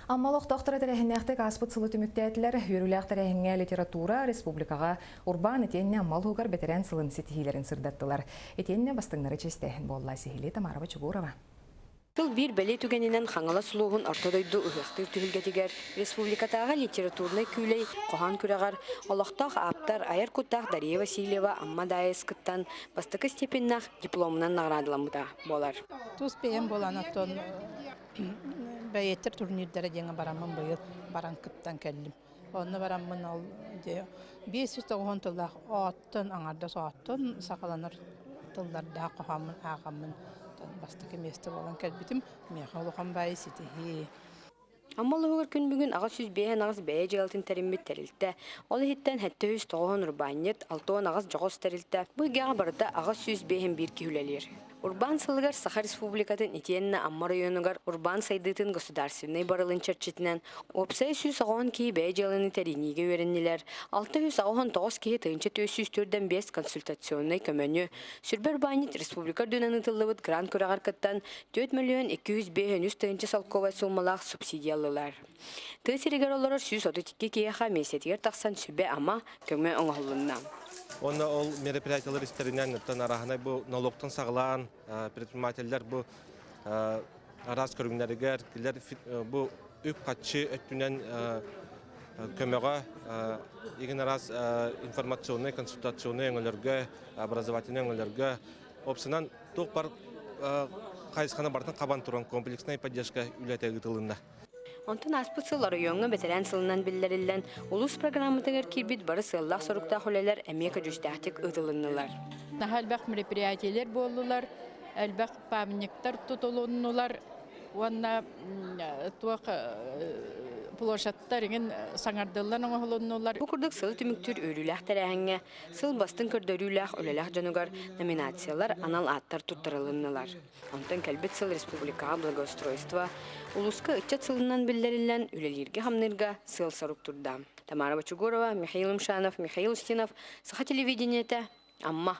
Аммалык доктора тәрәһеннәхтәк аспыт сылы түмүктәтләр йөрүләк тәрәһенгә литература республикага урбан этенне аммал хугар бетерән сылын ситихиләрен сырдаттылар. Этенне бастыңнары честәһен болла сихили Тамара Чугурова. Тыл бир бәле түгененен хаңала сулуғын ортодойду ұғықтыр түгілгетігер республикатаға литературный күлей қоған күрағар олықтақ аптар Айар Куттақ Дарья Васильева амма дайыз кыттан бастықы степеннақ дипломынан нағырадыламыда болар. Тус бейін болан аттон бәйеттер турнирдері деңі барамын бұйыл баран кыттан кәлдім. Оны барамын ол 590 тылдақ аттын аңардас аттын сақаланыр тылдарда қоғамын ағамын. Бастықы месті болан кәлбітім, меға олуған бәйі сетихи. Аммалығыр күн бүгін ағыз сүз бейін ағыз бәйі жалатын тәрімбет тәрілті. Ол хеттен хәтті үз тоғын ұрбанет, алтуын ағыз жоғыз тәрілті. Бұйгаға барда ағыз сүз бейін бір күйілелер. Урбан сылыгар Саха Республикатын итенна Амма районугар урбан сайдытын государственный барылын чарчитинен опсай сүз ағуан кей бәй жалыны тәринеге өріннелер. 609 кей тыынчы төсүстөрден 5 консультационный көмөнü. Сүрбер банит республика дөнәні тыллыбыт грант көрағар кыттан 4 миллион 200 бейін тыынчы салковай суммалақ субсидиялылар. Тысырегер олар сүз отутикке кейаха месетігер тақсан сүбе ама көмө оңғылынна. Оны ол мероприятиялар истеринен араханай бу налогтан сағылан предпринимательлер бу арас көргүнләргәр килер бу үк катчы өттүнен көмөгө иген арас информационный консультационный өңөлөргө образовательный өңөлөргө опсынан тук бар кайсыкана бартын кабан турган комплексный поддержка үләтәге тылында. Онтан аспыт сыллары йоңы бетерән сылынан билләриллән улус программатыгар кирбит бары сыллах сорукта холелер әмека жүстәхтик ыдылыннылар. Нахалбак мероприятиелер болдылар, әлбак памятниктар тутулуннулар, уанна туак площадтар ingen саңардыллар оңолуннулар. Бу курдык сыл түмүктүр өрүләх тәрәһеңе, сыл бастын көрдөрүләх ölеләх жанугар номинациялар анал аттар туттырылыннылар. Онтан кәлбет сыл республикага благоустройство улуска ычат сылынан билләриллән үлелерге хамнырга сыл саруктурда. Тамара Чугурова, Михаил Мшанов, Михаил Устинов, Саха телевидениете, Амма.